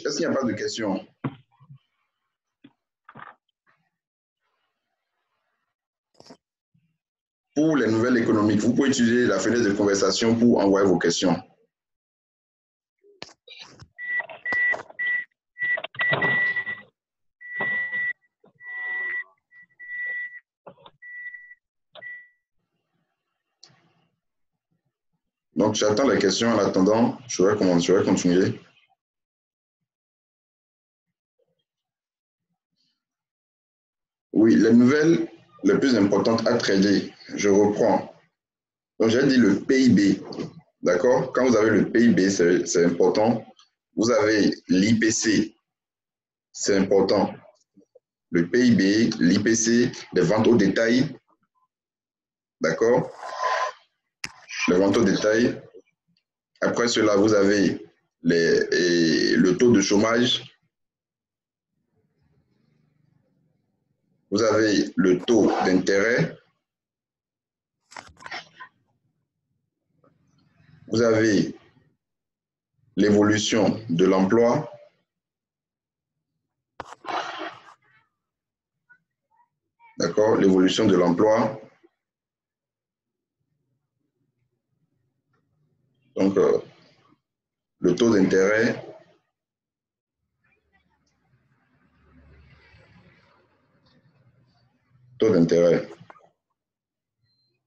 Est-ce qu'il n'y a pas de questions? Pour les nouvelles économiques, vous pouvez utiliser la fenêtre de conversation pour envoyer vos questions. Donc, j'attends les questions. En attendant, je vais continuer. Oui, les nouvelles les plus importantes à trader, je reprends. Donc, j'ai dit le PIB. D'accord? Quand vous avez le PIB, c'est important. Vous avez l'IPC, c'est important. Le PIB, l'IPC, les ventes au détail. D'accord? Les ventes au détail. Après cela, vous avez le taux de chômage. Vous avez le taux d'intérêt. Vous avez l'évolution de l'emploi. D'accord? L'évolution de l'emploi. Donc, le taux d'intérêt. Taux d'intérêt.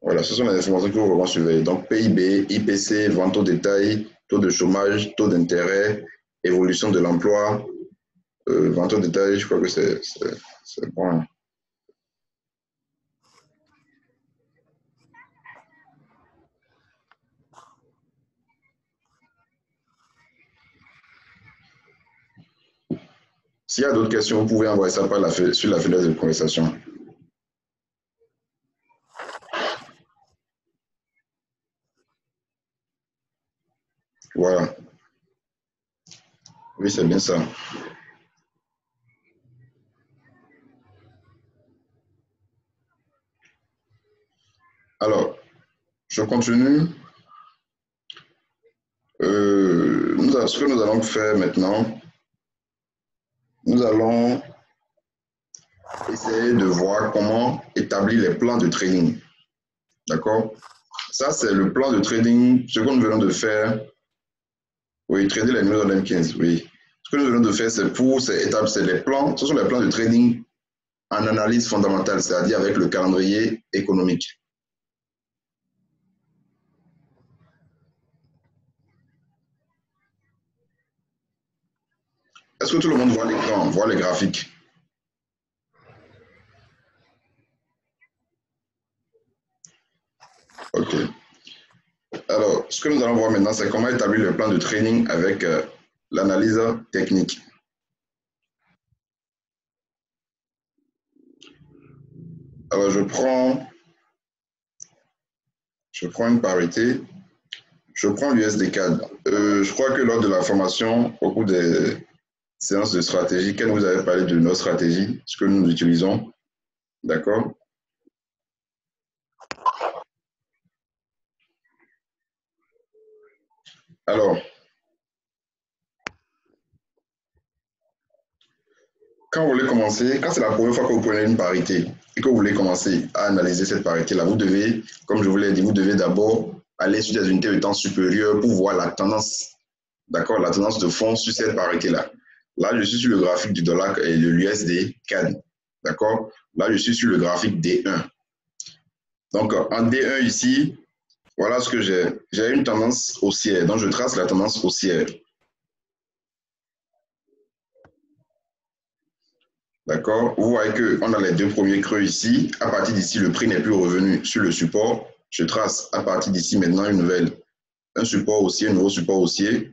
Voilà, ce sont les informations que vous devez surveiller. Donc, PIB, IPC, vente au détail, taux de chômage, taux d'intérêt, évolution de l'emploi, vente au détail, je crois que c'est bon. S'il y a d'autres questions, vous pouvez envoyer ça sur la fenêtre de conversation. Voilà. Oui, c'est bien ça. Alors, je continue. Ce que nous allons faire maintenant, nous allons essayer de voir comment établir les plans de trading. D'accord? Ça, c'est le plan de trading, ce que nous venons de faire. Oui, trader les numéros de M15, oui. Ce que nous venons de faire, c'est les plans, ce sont les plans de trading en analyse fondamentale, c'est-à-dire avec le calendrier économique. Est-ce que tout le monde voit l'écran, voit les graphiques? OK. Alors, ce que nous allons voir maintenant, c'est comment établir le plan de trading avec l'analyse technique. Alors, je prends une parité. Je prends l'USD-CAD. Je crois que lors de la formation, au cours des séances de stratégie, quand vous avez parlé de nos stratégies, ce que nous utilisons, d'accord? Alors, quand vous voulez commencer, quand c'est la première fois que vous prenez une parité et que vous voulez commencer à analyser cette parité-là, vous devez, comme je vous l'ai dit, vous devez d'abord aller sur des unités de temps supérieures pour voir la tendance, d'accord, la tendance de fond sur cette parité-là. Là, je suis sur le graphique du dollar et de l'USD CAD, d'accord? Là, je suis sur le graphique D1. Donc, en D1 ici, Voilà ce que j'ai. J'ai une tendance haussière, donc je trace la tendance haussière. D'accord? Vous voyez qu'on a les deux premiers creux ici. À partir d'ici, le prix n'est plus revenu sur le support. Je trace à partir d'ici maintenant une nouvelle, un support haussier, un nouveau support haussier.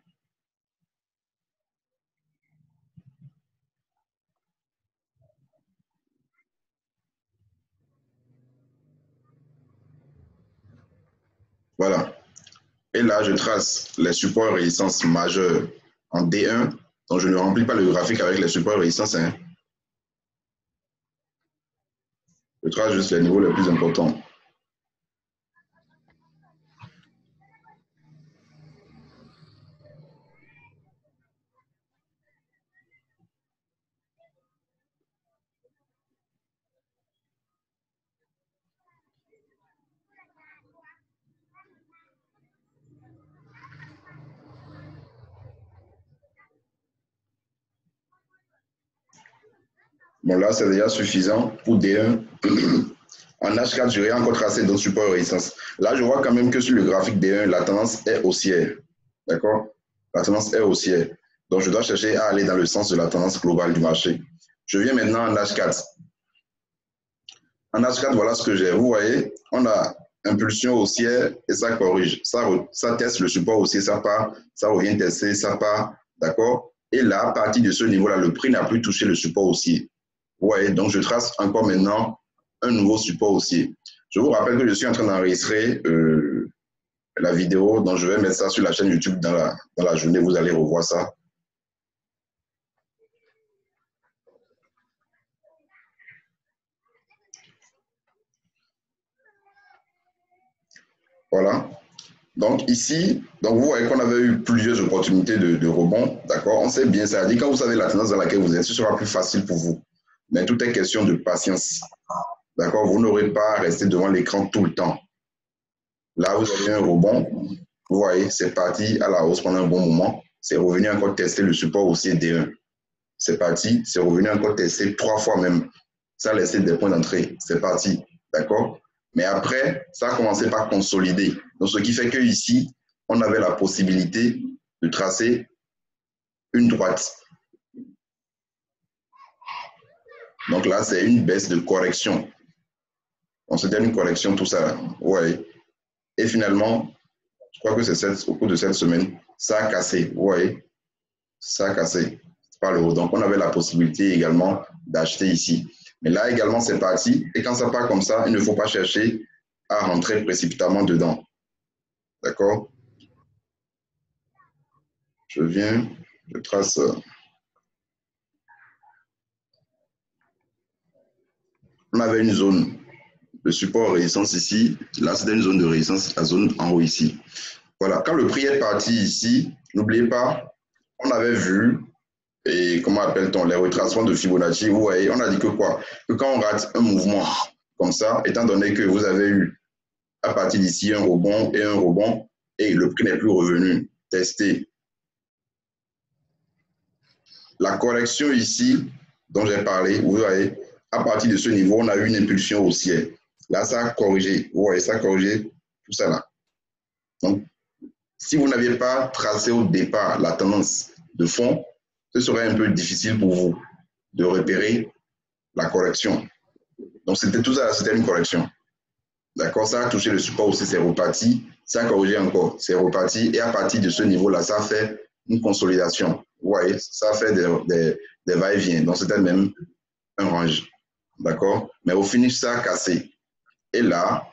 Voilà. Et là, je trace les supports et résistances majeurs en D1. Donc, je ne remplis pas le graphique avec les supports et résistances. Hein. Je trace juste les niveaux les plus importants. Bon, là, c'est déjà suffisant pour D1. En H4, je vais encore tracer d'autres supports et résistances. Là, je vois quand même que sur le graphique D1, la tendance est haussière. D'accord? La tendance est haussière. Donc, je dois chercher à aller dans le sens de la tendance globale du marché. Je viens maintenant en H4. En H4, voilà ce que j'ai. Vous voyez, on a impulsion haussière et ça corrige. Ça teste le support haussier, ça part, ça revient tester, ça part. D'accord? Et là, à partir de ce niveau-là, le prix n'a plus touché le support haussier. Vous voyez, donc je trace encore maintenant un nouveau support haussier. Je vous rappelle que je suis en train d'enregistrer la vidéo, donc je vais mettre ça sur la chaîne YouTube dans la journée. Vous allez revoir ça. Voilà. Donc ici, donc vous voyez qu'on avait eu plusieurs opportunités de rebond, d'accord? On sait bien, ça dit quand vous savez la tendance dans laquelle vous êtes, ce sera plus facile pour vous. Mais tout est question de patience, d'accord? Vous n'aurez pas à rester devant l'écran tout le temps. Là, vous avez un rebond, vous voyez, c'est parti à la hausse pendant un bon moment. C'est revenu encore tester le support aussi D1. C'est parti, c'est revenu encore tester 3 fois même. Ça a laissé des points d'entrée. C'est parti, d'accord? Mais après, ça a commencé par consolider. Donc, ce qui fait que ici, on avait la possibilité de tracer une droite. Donc là, c'est une baisse de correction. On se donne une correction, tout ça. Ouais. Et finalement, je crois que c'est au cours de cette semaine, ça a cassé. Ouais. Ça a cassé par le haut. Donc, on avait la possibilité également d'acheter ici. Mais là également, c'est parti. Et quand ça part comme ça, il ne faut pas chercher à rentrer précipitamment dedans. D'accord? Je viens, je trace. On avait une zone de support résistance ici. Là, c'était une zone de résistance, la zone en haut ici. Voilà. Quand le prix est parti ici, n'oubliez pas, on avait vu, et comment appelle-t-on, les retracements de Fibonacci. Vous voyez, on a dit que quoi? Que quand on rate un mouvement comme ça, étant donné que vous avez eu à partir d'ici un rebond et le prix n'est plus revenu. Tester. La correction ici, dont j'ai parlé, vous voyez, à partir de ce niveau, on a eu une impulsion haussière. Là, ça a corrigé. Vous voyez, ça a corrigé tout ça là. Donc, si vous n'aviez pas tracé au départ la tendance de fond, ce serait un peu difficile pour vous de repérer la correction. Donc, c'était tout ça, c'était une correction. D'accord, ça a touché le support aussi, c'est reparti. Ça a corrigé encore, c'est reparti. Et à partir de ce niveau-là, ça fait une consolidation. Vous voyez, ça fait des va-et-vient. Donc, c'était même un range. D'accord? Mais au finish, ça a cassé. Et là,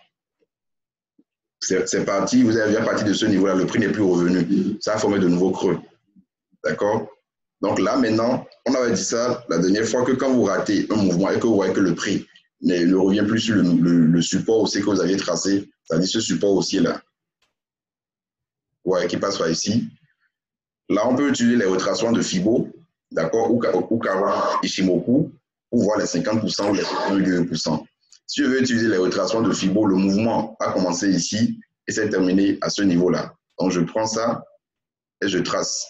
c'est parti. Vous avez à partir de ce niveau-là, le prix n'est plus revenu. Ça a formé de nouveaux creux. D'accord? Donc là, maintenant, on avait dit ça la dernière fois que quand vous ratez un mouvement et que vous voyez que le prix ne revient plus sur le support aussi que vous aviez tracé, c'est-à-dire ce support aussi là, vous voyez qui passe par ici. Là, on peut utiliser les retracements de Fibo, d'accord, ou Kawa Ishimoku pour voir les 50% ou les 1,2%. Si je veux utiliser les retracements de Fibo, le mouvement a commencé ici et s'est terminé à ce niveau-là. Donc, je prends ça et je trace.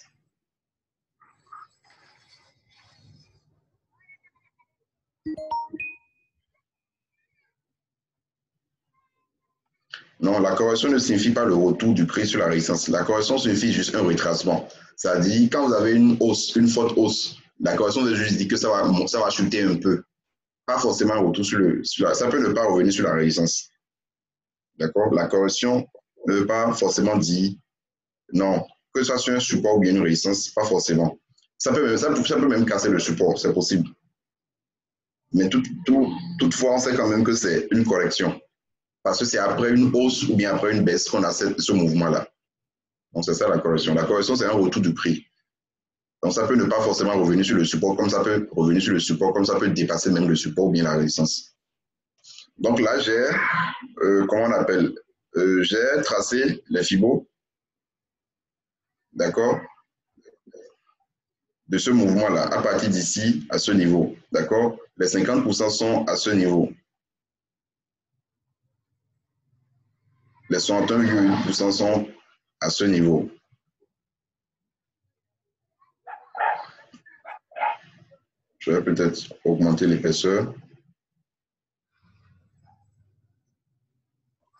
Non, la correction ne signifie pas le retour du prix sur la résistance. La correction signifie juste un retracement. C'est-à-dire, quand vous avez une hausse, une forte hausse, la correction de juste dit que ça va chuter un peu. Pas forcément un retour ça peut ne pas revenir sur la résistance. D'accord? La correction ne veut pas forcément dire non, que ce soit sur un support ou bien une résistance, pas forcément. Ça peut même casser le support, c'est possible. Mais toutefois, on sait quand même que c'est une correction. Parce que c'est après une hausse ou bien après une baisse qu'on a ce mouvement-là. Donc, c'est ça la correction. La correction, c'est un retour du prix. Donc, ça peut ne pas forcément revenir sur le support, comme ça peut revenir sur le support, comme ça peut dépasser même le support ou bien la résistance. Donc là, j'ai, comment on appelle, j'ai tracé les fibos, d'accord, de ce mouvement-là, à partir d'ici, à ce niveau, d'accord. Les 50% sont à ce niveau. Les 61,8% sont à ce niveau. Je vais peut-être augmenter l'épaisseur.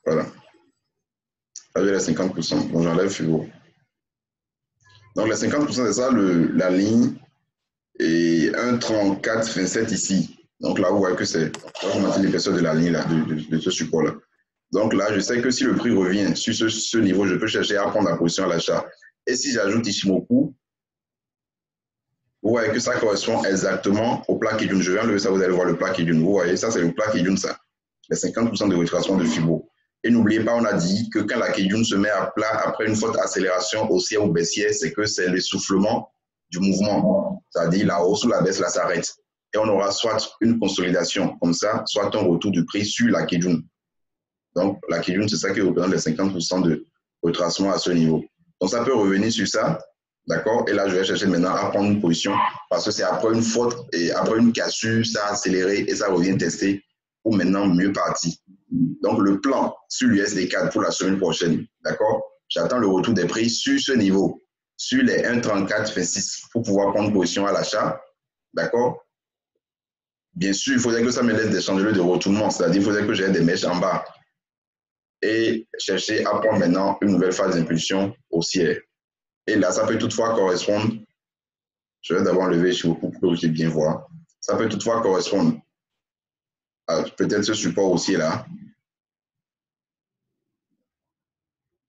Voilà. Là, j'ai les 50%. Donc, j'enlève FIBO. Donc, les 50%, c'est ça, la ligne. Et 1,3427 ici. Donc, là, vous voyez que c'est. Je vais augmenter l'épaisseur de la ligne, là, de ce support-là. Donc, là, je sais que si le prix revient sur ce niveau, je peux chercher à prendre la position à l'achat. Et si j'ajoute Ishimoku, vous voyez que ça correspond exactement au plat Kijun. Je vais enlever ça, vous allez voir le plat Kijun. Vous voyez, ça, c'est le plat Kijun, ça. Les 50% de retracement de Fibo. Et n'oubliez pas, on a dit que quand la Kijun se met à plat après une forte accélération haussière ou baissière, c'est que c'est l'essoufflement du mouvement. C'est-à-dire la hausse ou la baisse, là, s'arrête. Et on aura soit une consolidation comme ça, soit un retour du prix sur la Kijun. Donc, la Kijun, c'est ça qui représente les 50% de retracement à ce niveau. Donc, ça peut revenir sur ça. D'accord? Et là, je vais chercher maintenant à prendre une position parce que c'est après une faute et après une cassure, ça a accéléré et ça revient tester pour maintenant mieux parti. Donc, le plan sur l'USD4 pour la semaine prochaine, d'accord? J'attends le retour des prix sur ce niveau, sur les 1,3426 pour pouvoir prendre position à l'achat, d'accord? Bien sûr, il faudrait que ça me laisse des changements de retournement, c'est-à-dire qu'il faudrait que j'ai des mèches en bas et chercher à prendre maintenant une nouvelle phase d'impulsion haussière. Et là, ça peut toutefois correspondre, je vais d'abord lever chez vous pour que vous puissiez bien voir, ça peut toutefois correspondre à peut-être ce support haussier là.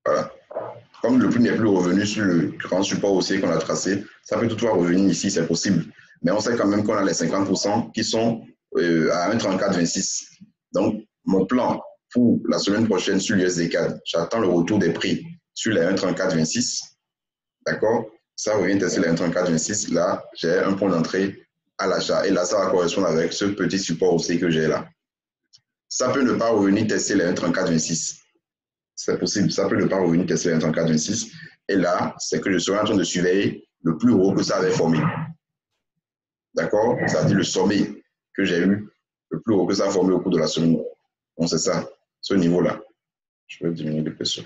Voilà. Comme le prix n'est plus revenu sur le grand support haussier qu'on a tracé, ça peut toutefois revenir ici, c'est possible. Mais on sait quand même qu'on a les 50% qui sont à 1,3426. Donc, mon plan pour la semaine prochaine sur l'USD4, j'attends le retour des prix sur les 1,3426. D'accord? Ça revient tester les 1,3426. Là, j'ai un point d'entrée à l'achat. Et là, ça va correspondre avec ce petit support haussier que j'ai là. Ça peut ne pas revenir tester les 1,3426. C'est possible, ça peut ne pas revenir tester les 1,3426. Et là, c'est que je serai en train de surveiller le plus haut que ça avait formé. D'accord? C'est-à-dire le sommet que j'ai eu, le plus haut que ça a formé au cours de la semaine. Donc, c'est ça, ce niveau-là. Je vais diminuer l'épaisseur.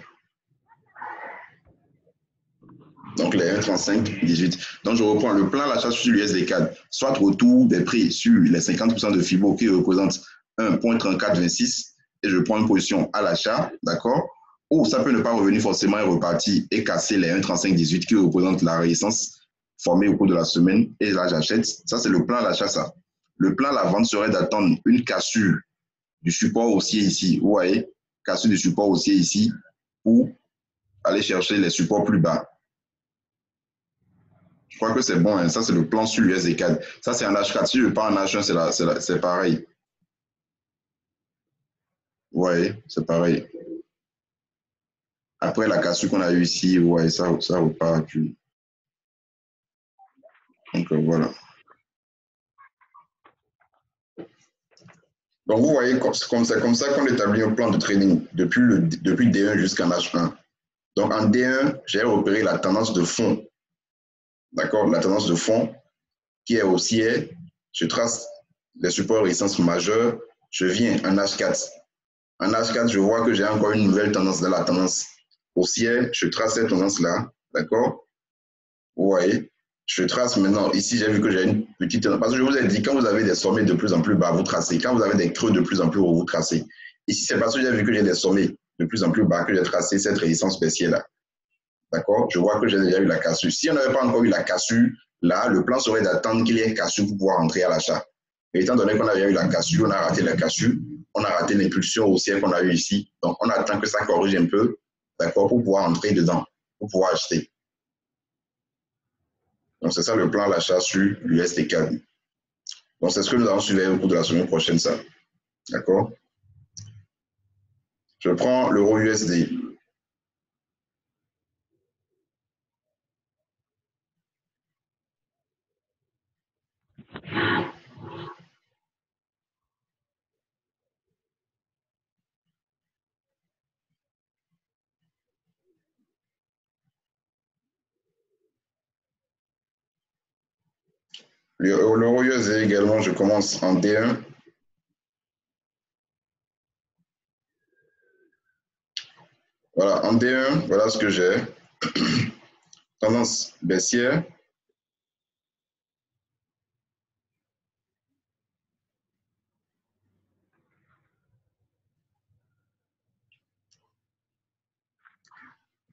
Donc, les 1,3518. Donc, je reprends le plan l'achat sur l'USD4, soit retour des prix sur les 50% de FIBO qui représentent 1,3426 et je prends une position à l'achat, d'accord? Ou ça peut ne pas revenir forcément et repartir et casser les 1,3518 qui représentent la résistance formée au cours de la semaine et là, j'achète. Ça, c'est le plan à l'achat, ça. Le plan à la vente serait d'attendre une cassure du support haussier ici. Vous voyez? Cassure du support haussier ici pour aller chercher les supports plus bas. Je crois que c'est bon, hein. Ça c'est le plan sur l'USD4. Ça c'est un H4. Si je pars en H1, c'est pareil. Vous voyez, c'est pareil. Après la cassure qu'on a eue ici, vous voyez, ça repart. Donc voilà. Donc vous voyez, c'est comme ça qu'on établit un plan de trading depuis D1 jusqu'à H1. Donc en D1, j'ai repéré la tendance de fond. D'accord? La tendance de fond qui est haussière. Je trace les supports résistance majeurs. Je viens en H4. En H4, je vois que j'ai encore une nouvelle tendance dans la tendance haussière. Je trace cette tendance-là, d'accord? Vous voyez? Je trace maintenant, ici, j'ai vu que j'ai une petite tendance. Parce que je vous ai dit, quand vous avez des sommets de plus en plus bas, vous tracez. Quand vous avez des creux de plus en plus haut, vous tracez. Ici, c'est parce que j'ai vu que j'ai des sommets de plus en plus bas que j'ai tracé cette résistance baissière-là. D'accord? Je vois que j'ai déjà eu la cassure. Si on n'avait pas encore eu la cassure, là, le plan serait d'attendre qu'il y ait cassure pour pouvoir entrer à l'achat. Et étant donné qu'on a eu la cassure, on a raté la cassure, on a raté l'impulsion haussière qu'on a eue ici. Donc, on attend que ça corrige un peu, d'accord, pour pouvoir entrer dedans, pour pouvoir acheter. Donc, c'est ça le plan à l'achat sur l'USD4. Donc, c'est ce que nous allons suivre au cours de la semaine prochaine, ça. D'accord? Je prends l'euro USD. L'euro USD également, je commence en D1. Voilà, en D1, voilà ce que j'ai. Tendance baissière.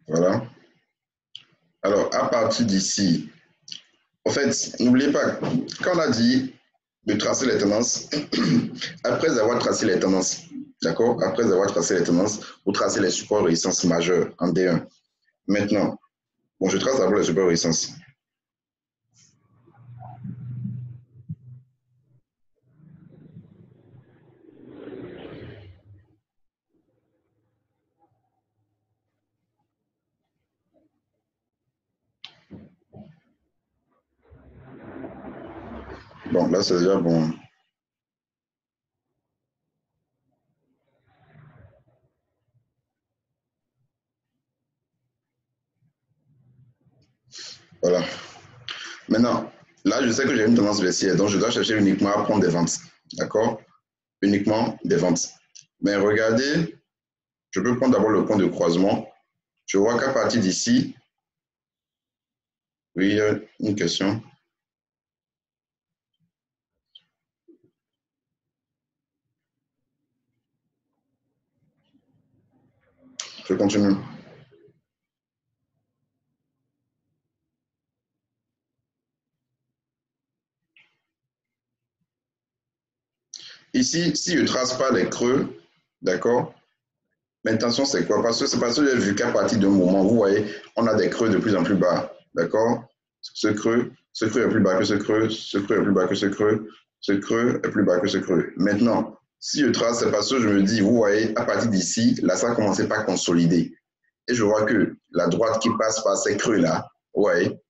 Voilà. Alors, à partir d'ici, en fait, n'oubliez pas, quand on a dit de tracer les tendances, après avoir tracé les tendances, d'accord? Après avoir tracé les tendances, vous tracez les supports de résistance majeurs en D1. Maintenant, bon, je trace d'abord les supports de résistance. Bon, là, c'est déjà bon. Voilà. Maintenant, là, je sais que j'ai une tendance baissière, donc je dois chercher uniquement à prendre des ventes. D'accord? Uniquement des ventes. Mais regardez, je peux prendre d'abord le point de croisement. Je vois qu'à partir d'ici, oui, il y a une question. Je continue. Ici, si je ne trace pas les creux, d'accord, l'intention c'est quoi? Parce que c'est parce que j'ai vu qu'à partir d'un moment, vous voyez, on a des creux de plus en plus bas, d'accord? Ce creux est plus bas que ce creux, ce creux est plus bas que ce creux, ce creux est plus bas que ce creux. Maintenant, si je trace, c'est parce que je me dis, vous voyez, à partir d'ici, là, ça a commencé par consolider. Et je vois que la droite qui passe par ces creux-là, vous voyez,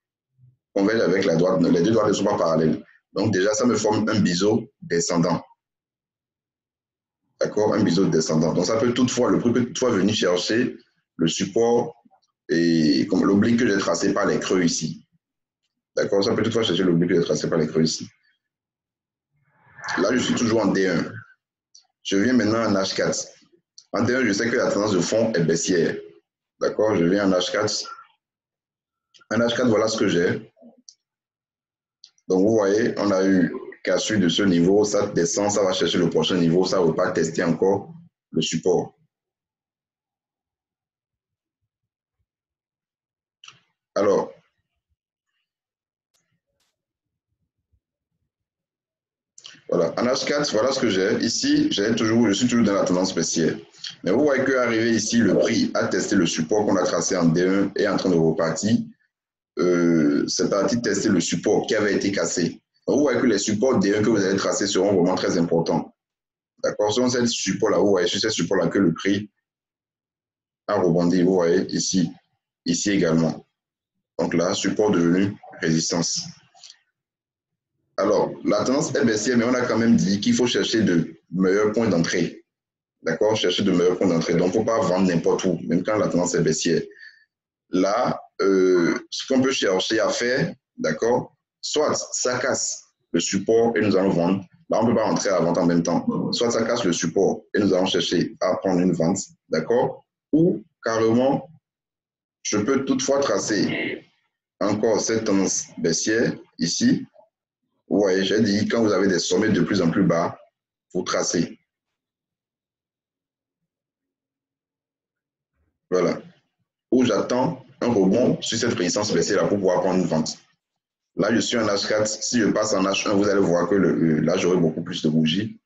converge avec la droite, les deux droites ne sont pas parallèles. Donc déjà, ça me forme un biseau descendant. D'accord, un biseau descendant. Donc ça peut toutefois, le prix peut toutefois venir chercher le support et comme l'oblique que j'ai tracé par les creux ici. D'accord, ça peut toutefois chercher l'oblique que j'ai tracé par les creux ici. Là, je suis toujours en D1. Je viens maintenant en H4. En D1, je sais que la tendance de fond est baissière. D'accord, je viens en H4. En H4, voilà ce que j'ai. Donc vous voyez, on a eu cassure de ce niveau, ça descend, ça va chercher le prochain niveau, ça ne veut pas tester encore le support. Alors, voilà, en H4, voilà ce que j'ai. Ici, je suis toujours dans la tendance baissière. Mais vous voyez qu'arrivé ici, le prix a testé le support qu'on a tracé en D1 et est en train de repartir. C'est parti tester le support qui avait été cassé. Donc, vous voyez que les supports D1 que vous allez tracer seront vraiment très importants. D'accord? Sur ce support-là, vous voyez sur ce support-là que le prix a rebondi. Vous voyez ici, ici également. Donc là, support devenu résistance. Alors, la tendance est baissière, mais on a quand même dit qu'il faut chercher de meilleurs points d'entrée. D'accord? Chercher de meilleurs points d'entrée. Donc, il ne faut pas vendre n'importe où, même quand la tendance est baissière. Là, ce qu'on peut chercher à faire, d'accord? Soit ça casse le support et nous allons vendre. Là, on ne peut pas rentrer à la vente en même temps. Soit ça casse le support et nous allons chercher à prendre une vente, d'accord? Ou carrément, je peux toutefois tracer encore cette tendance baissière ici. Vous voyez, j'ai dit, quand vous avez des sommets de plus en plus bas, vous tracez. Voilà. Où j'attends un rebond sur cette résistance baissière là pour pouvoir prendre une vente. Là, je suis en H4. Si je passe en H1, vous allez voir que là, j'aurai beaucoup plus de bougies.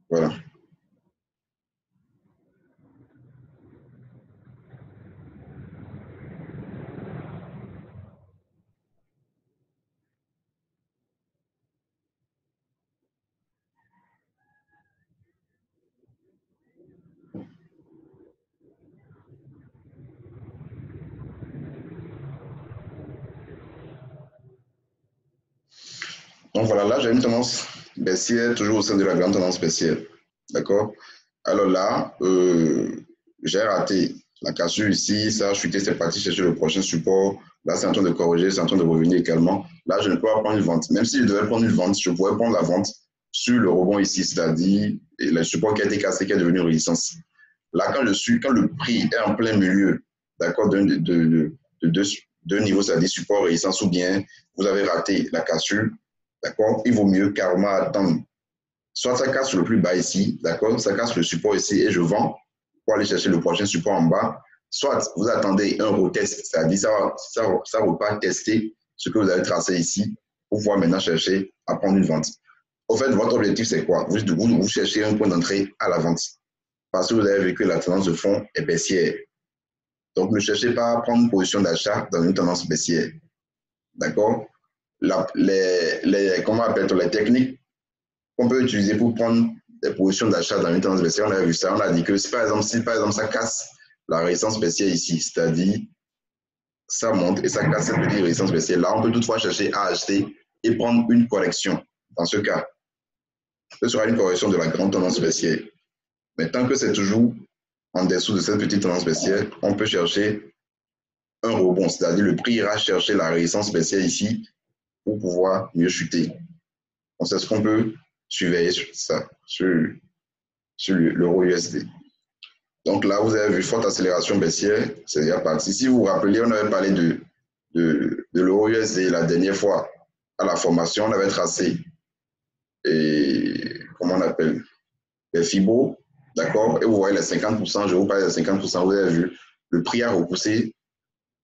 Voilà. Donc voilà, là, j'ai une tendance baissière, toujours au sein de la grande tendance baissière. D'accord? Alors là, j'ai raté la cassure ici, ça a chuté, c'est parti chercher le prochain support. Là, c'est en train de corriger, c'est en train de revenir également. Là, je ne peux pas prendre une vente. Même si je devais prendre une vente, je pourrais prendre la vente sur le rebond ici, c'est-à-dire le support qui a été cassé, qui est devenu une résistance. Là, quand le prix est en plein milieu, d'accord, deux niveaux, c'est-à-dire support, résistance, ou bien vous avez raté la cassure, d'accord, il vaut mieux carrément attendre. Soit ça casse le plus bas ici, d'accord, ça casse le support ici et je vends pour aller chercher le prochain support en bas. Soit vous attendez un retest, c'est-à-dire ça repart tester ce que vous avez tracé ici pour pouvoir maintenant chercher à prendre une vente. Au fait, votre objectif, c'est quoi? Vous cherchez un point d'entrée à la vente parce que vous avez vu que la tendance de fond est baissière. Donc, ne cherchez pas à prendre une position d'achat dans une tendance baissière. D'accord? Comment appelle-t-on les techniques qu'on peut utiliser pour prendre des positions d'achat dans une tendance baissière? On a vu ça. On a dit que si par exemple ça casse la résistance baissière ici, c'est-à-dire ça monte et ça casse cette petite résistance baissière, là, on peut toutefois chercher à acheter et prendre une correction. Dans ce cas, ce sera une correction de la grande tendance baissière. Mais tant que c'est toujours en dessous de cette petite tendance baissière, on peut chercher un rebond, c'est-à-dire le prix ira chercher la résistance baissière ici pour pouvoir mieux chuter. Donc, c'est ce qu'on peut surveiller sur ça, sur l'euro USD. Donc là, vous avez vu forte accélération baissière, c'est déjà parti. Si vous vous rappelez, on avait parlé de l'euro USD la dernière fois à la formation, on avait tracé, et comment on appelle, les FIBO, d'accord? Et vous voyez les 50%, je vous parle des 50%, vous avez vu, le prix a repoussé,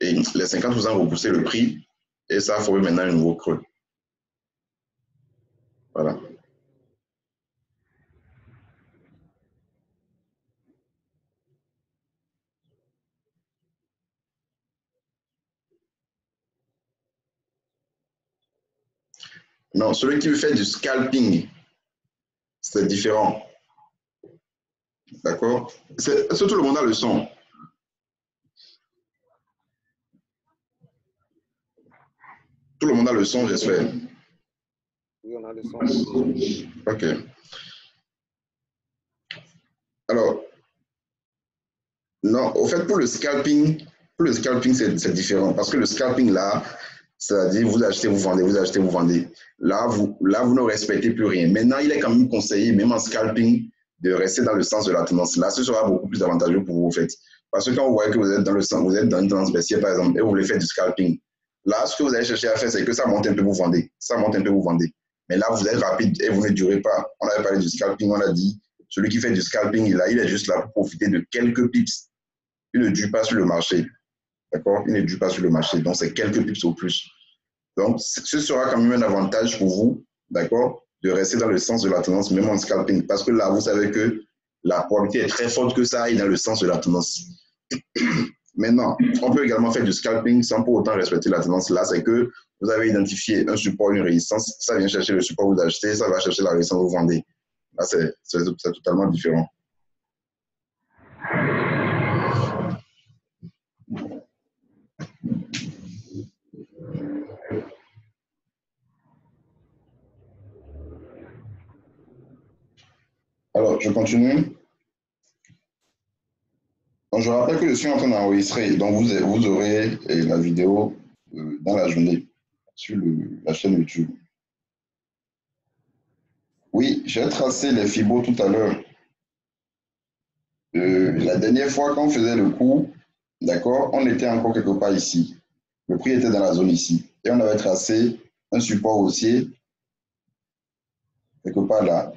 et les 50% ont repoussé le prix, et ça a formé maintenant un nouveau creux. Voilà. Non, celui qui fait du scalping, c'est différent. D'accord? Est-ce que tout le monde a le son? Tout le monde a le son, j'espère. Oui, on a le son. OK. Alors, non, au fait, pour le scalping, c'est différent. Parce que le scalping, là, c'est-à-dire vous achetez, vous vendez, vous achetez, vous vendez. Là, vous ne respectez plus rien. Maintenant, il est quand même conseillé, même en scalping, de rester dans le sens de la tendance. Là, ce sera beaucoup plus avantageux pour vous, en fait. Parce que quand vous voyez que vous êtes dans le sens, vous êtes dans une tendance baissière, par exemple, et vous voulez faire du scalping, là, ce que vous allez chercher à faire, c'est que ça monte un peu, vous vendez. Ça monte un peu, vous vendez. Mais là, vous êtes rapide et vous ne durez pas. On avait parlé du scalping, on a dit, celui qui fait du scalping, il est juste là pour profiter de quelques pips. Il ne dure pas sur le marché. D'accord? Il ne dure pas sur le marché. Donc, c'est quelques pips au plus. Donc, ce sera quand même un avantage pour vous, d'accord, de rester dans le sens de la tendance, même en scalping. Parce que là, vous savez que la probabilité est très forte que ça aille dans le sens de la tendance. Maintenant, on peut également faire du scalping sans pour autant respecter la tendance. Là, c'est que vous avez identifié un support, une résistance. Ça vient chercher le support que vous achetez, ça va chercher la résistance que vous vendez. Là, c'est totalement différent. Alors, je continue. Donc, je rappelle que je suis en train d'enregistrer. Donc, vous aurez la vidéo dans la journée sur la chaîne YouTube. Oui, j'ai tracé les fibos tout à l'heure. La dernière fois, quand on faisait le cours, d'accord, on était encore quelque part ici. Le prix était dans la zone ici. Et on avait tracé un support haussier quelque part là.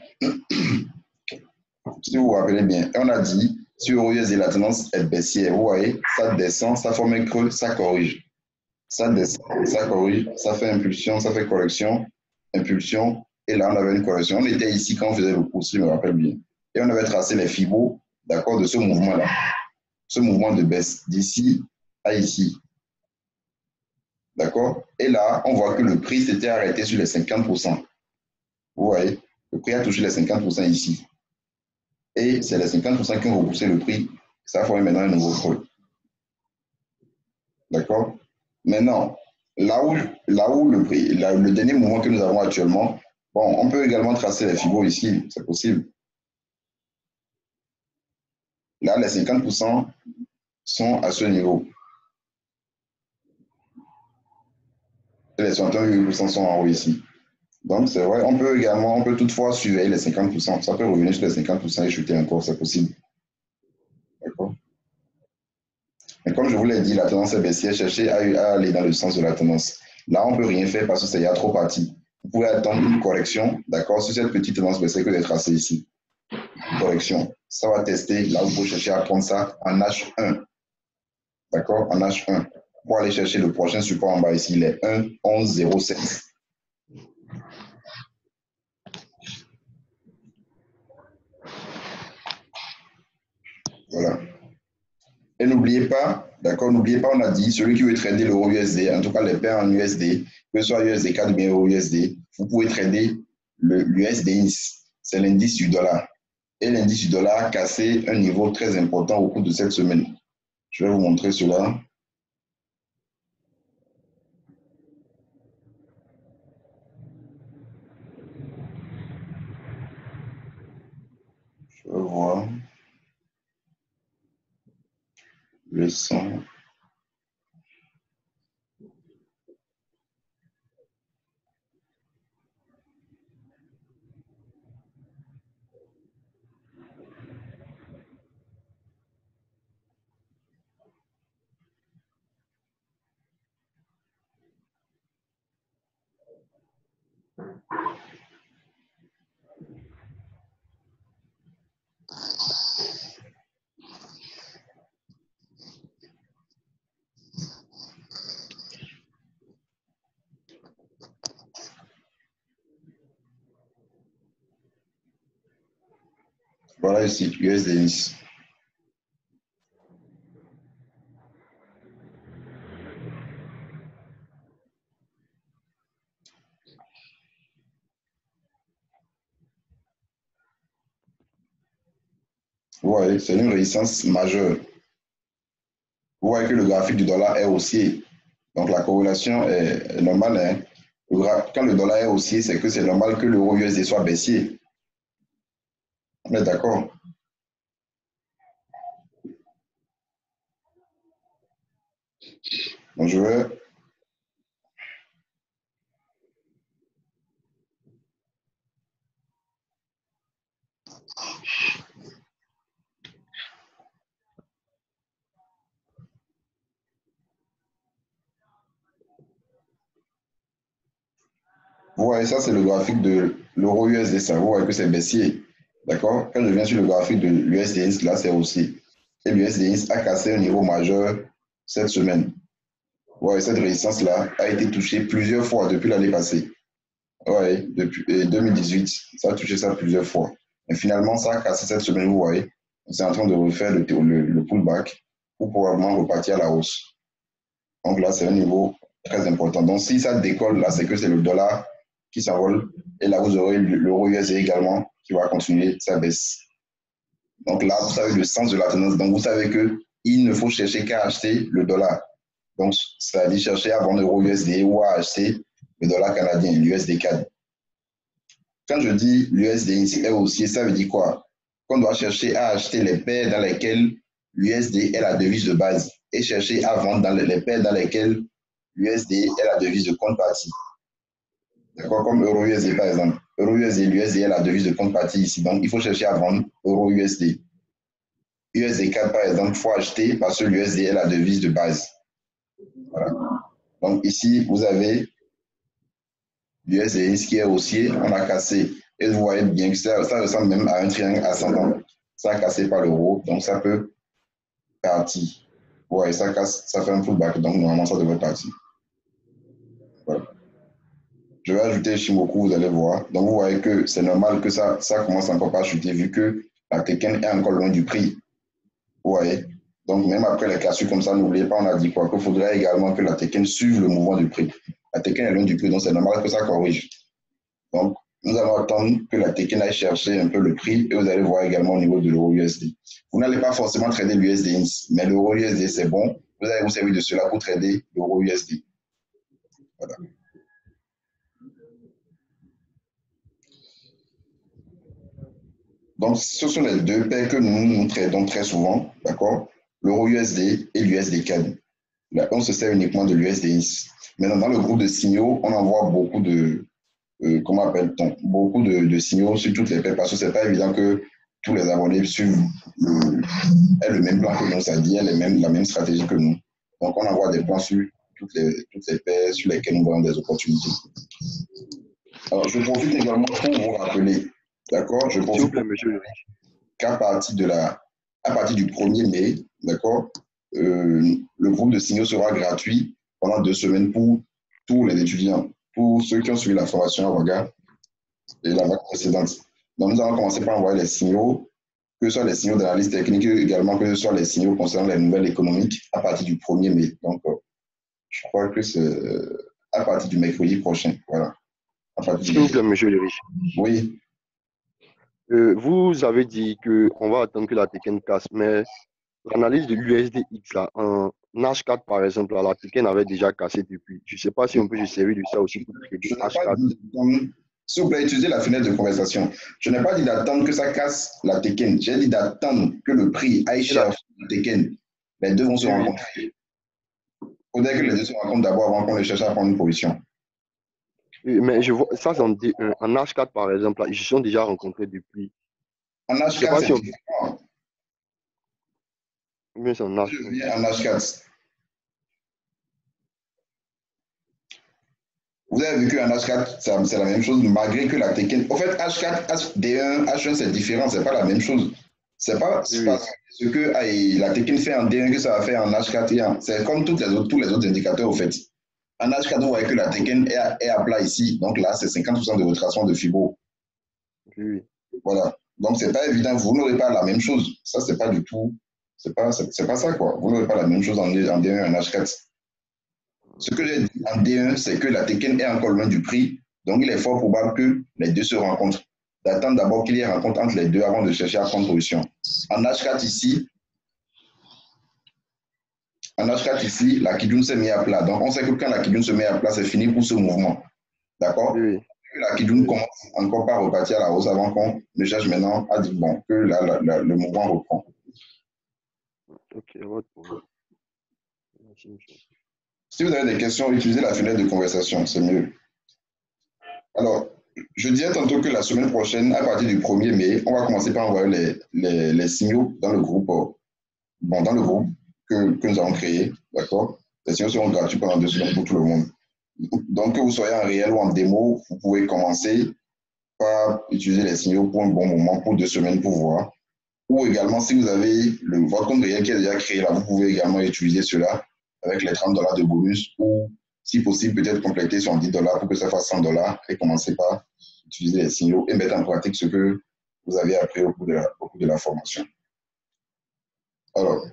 Si vous vous rappelez bien, et on a dit, sur euro USD, la tendance est baissière. Vous voyez, ça descend, ça forme un creux, ça corrige. Ça descend, ça corrige, ça fait impulsion, ça fait correction, impulsion, et là, on avait une correction. On était ici quand on faisait le cours, si je me rappelle bien. Et on avait tracé les fibos, d'accord, de ce mouvement-là. Ce mouvement de baisse, d'ici à ici. D'accord? Et là, on voit que le prix s'était arrêté sur les 50%. Vous voyez? Le prix a touché les 50% ici. Et c'est les 50% qui ont repoussé le prix. Ça forme maintenant un nouveau creux. D'accord? Maintenant, là où le prix, le dernier mouvement que nous avons actuellement, bon, on peut également tracer les fibos ici, c'est possible. Là, les 50% sont à ce niveau. Et les 61,8% sont en haut ici. Donc, c'est vrai, on peut toutefois surveiller les 50%. Ça peut revenir sur les 50% et chuter encore, c'est possible. D'accord? Mais comme je vous l'ai dit, la tendance est baissière, cherchez à aller dans le sens de la tendance. Là, on ne peut rien faire parce qu'il y a trop parti. Vous pouvez attendre une correction, d'accord, sur cette petite tendance baissière que j'ai tracée ici. Correction. Ça va tester. Là, vous pouvez chercher à prendre ça en H1. D'accord? En H1. Pour aller chercher le prochain support en bas ici, il est 1,1107. Voilà. Et n'oubliez pas, d'accord, n'oubliez pas, on a dit, celui qui veut trader l'euro USD, en tout cas les paires en USD, que ce soit USD4 ou bien euro USD, vous pouvez trader l'USD-INS. C'est l'indice du dollar. Et l'indice du dollar a cassé un niveau très important au cours de cette semaine. Je vais vous montrer cela. Je vais voir le son. Voilà ici, USD-INS. Vous voyez, c'est une résistance majeure. Vous voyez que le graphique du dollar est haussier. Donc la corrélation est normale. Hein. Quand le dollar est haussier, c'est que c'est normal que l'euro USD soit baissier. On est d'accord? Donc je vais. Vous voyez, ça c'est le graphique de l'euro USD. Ça, vous voyez que c'est baissier. D'accord? Quand je viens sur le graphique de l'USD, là c'est haussier. Et l'USD a cassé un niveau majeur cette semaine. Vous voyez, cette résistance-là a été touchée plusieurs fois depuis l'année passée. Oui, depuis 2018, ça a touché ça plusieurs fois. Et finalement, ça a cassé cette semaine, vous voyez. C'est en train de refaire le pullback pour probablement repartir à la hausse. Donc là, c'est un niveau très important. Donc si ça décolle, là, c'est que c'est le dollar qui s'envole. Et là, vous aurez l'euro USD également qui va continuer sa baisse. Donc là, vous savez le sens de la tendance. Donc vous savez qu'il ne faut chercher qu'à acheter le dollar. Donc, ça veut dire chercher à vendre l'euro USD ou à acheter le dollar canadien, l'USD4. Quand je dis l'USD est haussier, ça veut dire quoi? Qu'on doit chercher à acheter les paires dans lesquelles l'USD est la devise de base et chercher à vendre dans les paires dans lesquelles l'USD est la devise de contrepartie. D'accord? Comme euro-USD par exemple. Euro-USD, l'USD est la devise de contrepartie ici. Donc, il faut chercher à vendre euro-USD. USD4 par exemple, il faut acheter parce que l'USD est la devise de base. Voilà. Donc, ici, vous avez l'USD qui est haussier. On a cassé et vous voyez bien que ça ressemble même à un triangle ascendant. Ça a cassé par l'euro, donc ça peut partir. Ouais, ça casse, ça fait un pullback, donc normalement ça devrait partir. Voilà. Je vais ajouter Shimoku, vous allez voir. Donc vous voyez que c'est normal que ça commence encore pas à chuter vu que la Tekken est encore loin du prix. Vous voyez. Donc même après les cassures comme ça, n'oubliez pas, on a dit quoi, qu'il faudrait également que la Tekken suive le mouvement du prix. La Tekken est loin du prix, donc c'est normal que ça corrige. Donc nous allons attendre que la Tekken aille chercher un peu le prix et vous allez voir également au niveau de l'euro USD. Vous n'allez pas forcément trader l'USD, mais l'euro USD c'est bon. Vous allez vous servir de cela pour trader l'euro USD. Voilà. Donc, ce sont les deux paires que nous tradons très souvent, d'accord? L'euro USD et l'USD CAD. Là, on se sert uniquement de l'USD. Maintenant, dans le groupe de signaux, on envoie beaucoup de, comment appelle-t-on, beaucoup de signaux sur toutes les paires parce que ce n'est pas évident que tous les abonnés suivent le même plan que nous, c'est-à-dire la même stratégie que nous. Donc, on envoie des plans sur toutes les paires sur lesquelles nous voyons des opportunités. Alors, je profite également pour vous rappeler, d'accord? Je profite. S'il vous plaît, monsieur. Qu'à partir du 1er mai, d'accord, le groupe de signaux sera gratuit pendant 2 semaines pour tous les étudiants, pour ceux qui ont suivi la formation à Ouaga et la vague précédente. Donc, nous allons commencer par envoyer les signaux, que ce soit les signaux d'analyse technique, également que ce soit les signaux concernant les nouvelles économiques à partir du 1er mai. Donc, je crois que c'est à partir du mercredi prochain. Voilà. S'il vous plaît, monsieur Lerich. Oui. Vous avez dit qu'on va attendre que la Tekken casse, mais l'analyse de l'USDX, là, en H4 par exemple, là, la Tekken avait déjà cassé depuis. Je ne sais pas si on peut se servir de ça aussi pour trader H4. S'il vous plaît, utilisez la fenêtre de conversation. Je n'ai pas dit d'attendre que ça casse la Tekken. J'ai dit d'attendre que le prix aille chercher la Tekken. Les deux vont se rencontrer. Il faudrait que les deux se rencontrent d'abord avant qu'on les cherche à prendre une position. Mais je vois ça, en H4 par exemple, là, ils se sont déjà rencontrés depuis. En H4, c'est différent. Mais c'est en H4. Je viens en H4. Vous avez vu qu'en H4, c'est la même chose, malgré que la Tekken. En fait, H4, D1, H1, c'est différent, c'est pas la même chose. C'est pas ce que la Tekken fait en D1 que ça va faire en H4. C'est comme tous les autres indicateurs, au fait. En H4, vous voyez que la Tekken est à plat ici. Donc là, c'est 50% de retracement de Fibo. Oui. Voilà. Donc, c'est pas évident. Vous n'aurez pas la même chose. Ça, c'est pas du tout. C'est pas ça, quoi. Vous n'aurez pas la même chose en D1 et en H4. Ce que j'ai dit en D1, c'est que la Tekken est encore loin du prix. Donc, il est fort probable que les deux se rencontrent. D'attendre d'abord qu'il y ait rencontre entre les deux avant de chercher à prendre position. En H4 ici, la Kijun s'est mise à plat. Donc, on sait que quand la Kijun se met à plat, c'est fini pour ce mouvement. D'accord? Oui. La Kijun commence encore par repartir à la hausse avant qu'on ne cherche maintenant à dire bon, que le mouvement reprend. Ok, si vous avez des questions, utilisez la fenêtre de conversation, c'est mieux. Alors, je disais tantôt que la semaine prochaine, à partir du 1er mai, on va commencer par envoyer les signaux dans le groupe, que nous avons créé, d'accord? Les signaux seront gratuits pendant 2 semaines pour tout le monde. Donc, que vous soyez en réel ou en démo, vous pouvez commencer par utiliser les signaux pour un bon moment, pour 2 semaines pour voir. Ou également, si vous avez votre compte réel qui est déjà créé là, vous pouvez également utiliser cela avec les $30 de bonus ou, si possible, peut-être compléter sur $10 pour que ça fasse $100 et commencer par utiliser les signaux et mettre en pratique ce que vous avez appris au cours de la formation. Alors,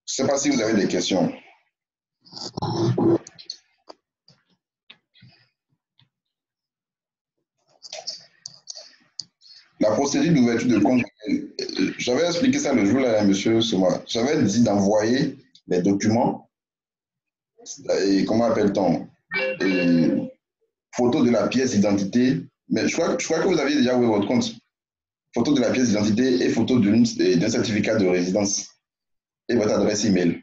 je ne sais pas si vous avez des questions. La procédure d'ouverture de compte, j'avais expliqué ça le jour là, monsieur Soma. J'avais dit d'envoyer les documents, et comment appelle-t-on, photo de la pièce d'identité, mais je crois que vous aviez déjà ouvert votre compte. Photo de la pièce d'identité et photo d'un certificat de résidence et votre adresse email.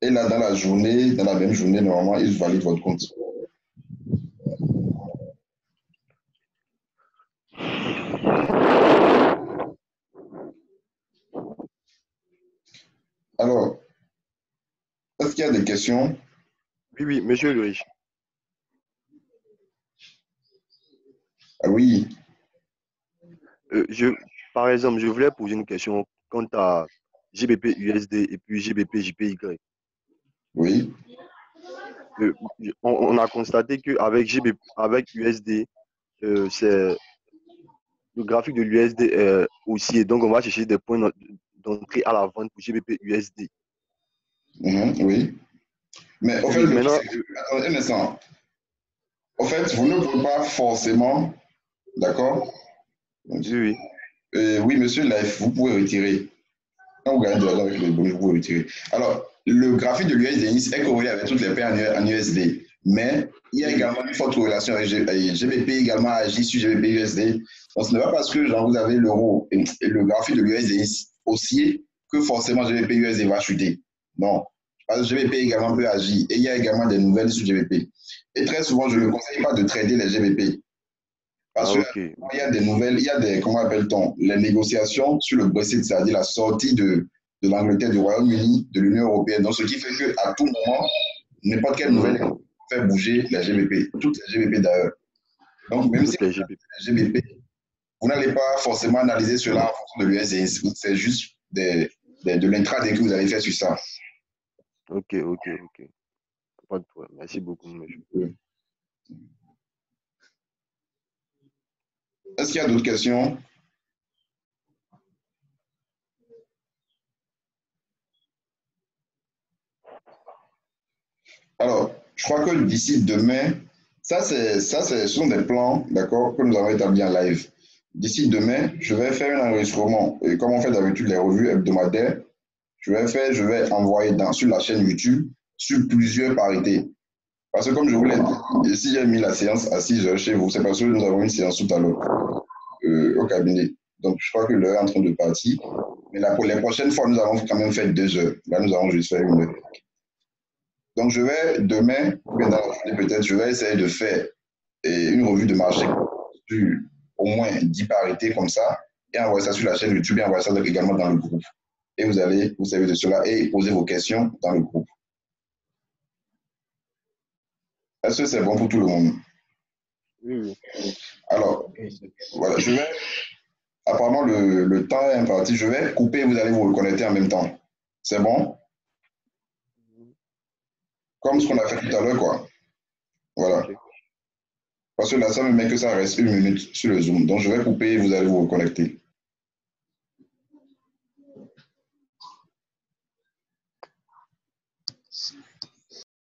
Et là, dans la même journée, normalement, ils valident votre compte. Alors, est-ce qu'il y a des questions? Oui, monsieur Louis. Ah oui, Je, par exemple, je voulais poser une question quant à GBP USD et puis GBP JPY. oui. Euh, on a constaté qu'avec GBP, avec USD, c'est le graphique de l'USD est haussier. Donc, on va chercher des points d'entrée à la vente pour GBP USD. Oui. Mais au fait, Oui, le truc, maintenant, c'est que, attendez un instant. Au fait, vous ne pouvez pas forcément, d'accord? oui, oui. Oui, monsieur Life, vous pouvez retirer. Quand vous gagnez de l'argent avec les bonus, vous pouvez retirer. Alors, le graphique de l'USD est corrélé avec toutes les paires en USD. Mais il y a Oui, oui. également une forte corrélation avec GBP également agit sur GBP USD. Donc, ce n'est pas parce que genre, vous avez l'euro et le graphique de l'USD haussier que forcément GBP USD va chuter. Non. Parce que GBP également peut agir. Et il y a également des nouvelles sur GBP. Et très souvent, je Oui, ne oui. conseille pas de trader les GBP. Parce Ah, que ok. il y a des nouvelles, il y a des, comment appelle-t-on, les négociations sur le Brexit, c'est-à-dire la sortie de l'Angleterre, du Royaume-Uni, de l'Union européenne. Donc, ce qui fait qu'à tout moment, n'importe quelle nouvelle Mhm. fait bouger les GBP, toutes les GBP d'ailleurs. Donc, même si Toutes les vous GBP. avez les GBP, vous n'allez pas forcément analyser cela en fonction de l'USD. C'est juste de l'intraday que vous allez faire sur ça. Ok, ok, ok. Pas de problème. Merci beaucoup, monsieur. Est-ce qu'il y a d'autres questions? Alors, je crois que d'ici demain, ce sont des plans, d'accord, que nous avons établis en live. D'ici demain, je vais faire un enregistrement. Et comme on fait d'habitude les revues hebdomadaires, je vais envoyer sur la chaîne YouTube sur plusieurs parités. Parce que comme je vous l'ai dit, si j'ai mis la séance à 6 heures chez vous, c'est parce que nous avons une séance tout à l'heure au cabinet. Donc, je crois que l'heure est en train de partir. Mais là, pour les prochaines fois, nous avons quand même fait 2 heures. Là, nous avons juste fait 1 heure. Donc, je vais demain, ou bien dans la journée peut-être, je vais essayer de faire une revue de marché sur au moins 10 parités comme ça et envoyer ça sur la chaîne YouTube et envoyer ça également dans le groupe. Et vous allez vous servir de cela et poser vos questions dans le groupe. Est-ce que c'est bon pour tout le monde? Oui, oui. Alors, voilà, apparemment le temps est imparti, je vais couper et vous allez vous reconnecter en même temps. C'est bon? Comme ce Ok, qu'on a fait tout à l'heure, quoi. Voilà. ok. Parce que là, ça me met que ça reste 1 minute sur le Zoom. Donc, je vais couper et vous allez vous reconnecter.